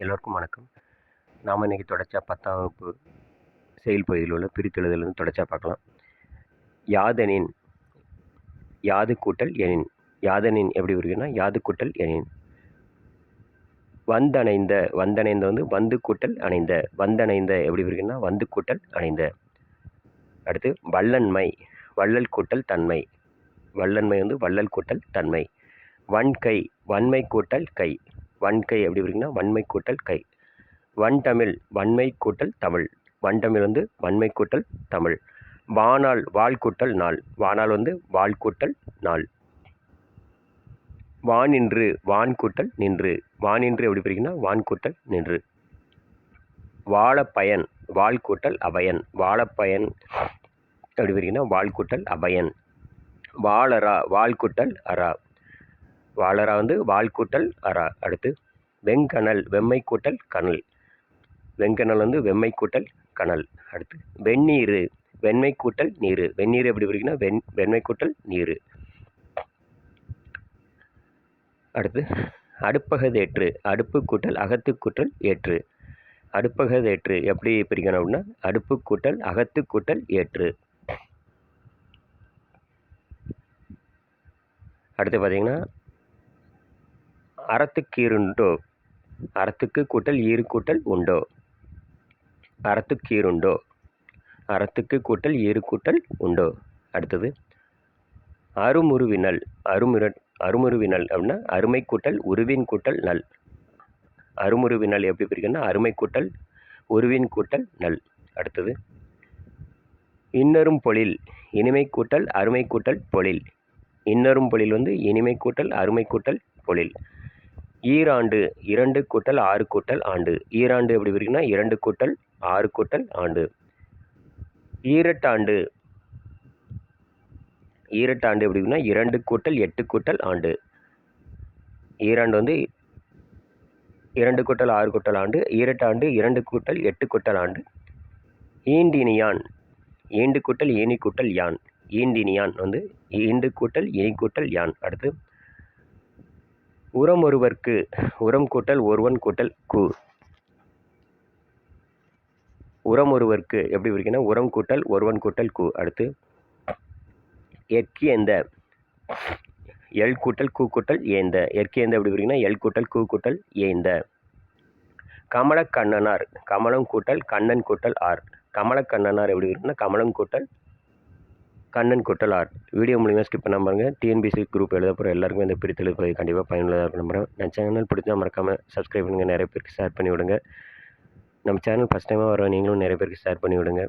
எல்லோருக்கும் வணக்கம். நாம் இன்னைக்கு தொடர்ச்சியா 10ஆம் வகுப்பு செயல் பகுதியில் உள்ள பிரித்தெழுதல் தொடர்ச்சியா பார்க்கலாம். யாதெனின், யாது கூட்டல் எனின். யாதெனின் எப்படி வருதுன்னா யாது கூட்டல் எனின். வந்தணைந்த, வந்தணைந்த வந்து கூட்டல் அணைந்த. வந்தணைந்த எப்படி வருதுன்னா வந்து கூட்டல் அணைந்த. அடுத்து வல்லன்மை, வள்ளல் கூட்டல் தன்மை. வல்லன்மை வள்ளல் கூட்டல் தன்மை. வன்கை, வன்மை கூட்டல் கை. வன்கை எப்படி வருதுன்னா வன்மை கூட்டல் கை. வன்தமிழ், வன்மை கூட்டல் தமிழ். வன்தமிழ் வன்மை கூட்டல் தமிழ். வானால், வாள் கூட்டல் நாள். வானால் வாள் கூட்டல் நாள். வானின்று, வான் கூட்டல் நின்று. வானின்று எப்படி பிரிக்குன்னா வான் கூட்டல் நின்று. வாழப்பயன், வாள் கூட்டல் அபயன். வாழப்பயன் எப்படி பிரிக்குன்னா வாள் கூட்டல் அபயன். வாளரா, வாள் கூட்டல் அரா. வாளரா வாள் கூட்டல் அரா. அடுத்து வெங்கணல், வெம்மை கூட்டல் கனல். வெங்கணல் வெம்மை கூட்டல் கனல். அடுத்து வெந்நீர், வெண்மை கூட்டல் நீர். வெந்நீர் எப்படி பிரிக்குன்னா வெண்மை கூட்டல் நீர். அடுத்து அடுப்பகதேற்று, அடுப்பு கூட்டல் அகத்து கூட்டல் ஏற்று. அடுப்பகதேற்று எப்படி பிரிக்கணும் அப்படின்னா அடுப்பு கூட்டல் அகத்து கூட்டல் ஏற்று. அடுத்து பார்த்தீங்கன்னா அறத்துக்கீருண்டோ, அறத்துக்கு கூட்டல் ஈறு கூட்டல் உண்டோ. அறத்துக்கீருண்டோ, அறத்துக்கு கூட்டல் ஈறு கூட்டல் உண்டோ. அடுத்தது அருமுருவினல், அருமுருவினல் அப்படின்னா அருமை கூட்டல் உருவின் கூட்டல் நல். அருமுருவினல் எப்படி பிரிக்கணும்னா அருமை கூட்டல் உருவின் கூட்டல் நல். அடுத்தது இன்னரும் பொழில், இனிமை கூட்டல் அருமை கூட்டல் பொழில். இன்னரும் பொழில் இனிமை கூட்டல் அருமை கூட்டல் பொழில். ஈராண்டு, 2 கூட்டல் 6 கூட்டல் ஆண்டு. ஈராண்டு எப்படி பிரிக்குன்னா 2 கூட்டல் 6 கூட்டல் ஆண்டு. ஈரட்டாண்டு, ஈரட்டாண்டு எப்படி இருக்குன்னா 2 கூட்டல் 8 கூட்டல் ஆண்டு. ஈராண்டு 2 கூட்டல் 6 கூட்டல் ஆண்டு. ஈரட்டாண்டு 2 கூட்டல் 8 கூட்டல் ஆண்டு. ஈண்டினியான், ஈண்டு கூட்டல் இனி கூட்டல் யான். ஈண்டினியான் ஈண்டு கூட்டல் இனி கூட்டல் யான். அடுத்து உரம் ஒருவர்க்கு, உரம் கூட்டல் ஒருவன் கூட்டல் கு. உரம் ஒருவர்க்கு எப்படி பிரிக்குன்னா உரம் கூட்டல் ஒருவன் கூட்டல் கு. அடுத்து எக்கியந்த, எல் கூட்டல் கு கூட்டல் ஏந்த. எக்கியந்த எப்படி பிரிக்குன்னா எல் கூட்டல் கு கூட்டல் ஏந்த. கமலக்கண்ணனார், கமலம் கூட்டல் கண்ணன் கூட்டல் ஆர். கமலக்கண்ணனார் எப்படி இருக்குன்னா கமலம் கூட்டல் கண்ணன் கூட்டல் ஆர். வீடியோ மூலிமா ஸ்கிப் பண்ணாமல் பாருங்கள். டிஎன்பிசி குரூப் எழுத போகிற எல்லாருக்குமே இந்த பிரித்தெழுது பகுதி கண்டிப்பாக பயனுள்ளதாக இருக்கும் நம்புகிறேன். நம்ம சேனல் பிடிச்சா மறக்காமல் சப்ஸ்கிரைப் பண்ணுங்கள், நிறைய பேருக்கு ஷேர் பண்ணி விடுங்க. நம்ம சேனல் ஃபஸ்ட் டைமாக வர நீங்களும் நிறைய பேருக்கு ஷேர் பண்ணி விடுங்க.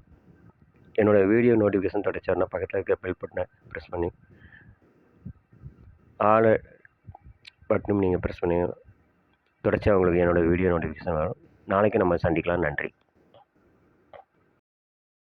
என்னோடய வீடியோ நோட்டிஃபிகேஷன் தொடர்ச்சி வரணும் பக்கத்தில் இருக்க பெல் பட்டனை ப்ரெஸ் பண்ணி ஆல் பட்டனும் நீங்கள் ப்ரெஸ் பண்ணி தொடர்ச்சியாக உங்களுக்கு என்னோடய வீடியோ நோட்டிஃபிகேஷன் வரும். நாளைக்கு நம்ம சந்திக்கலாம். நன்றி.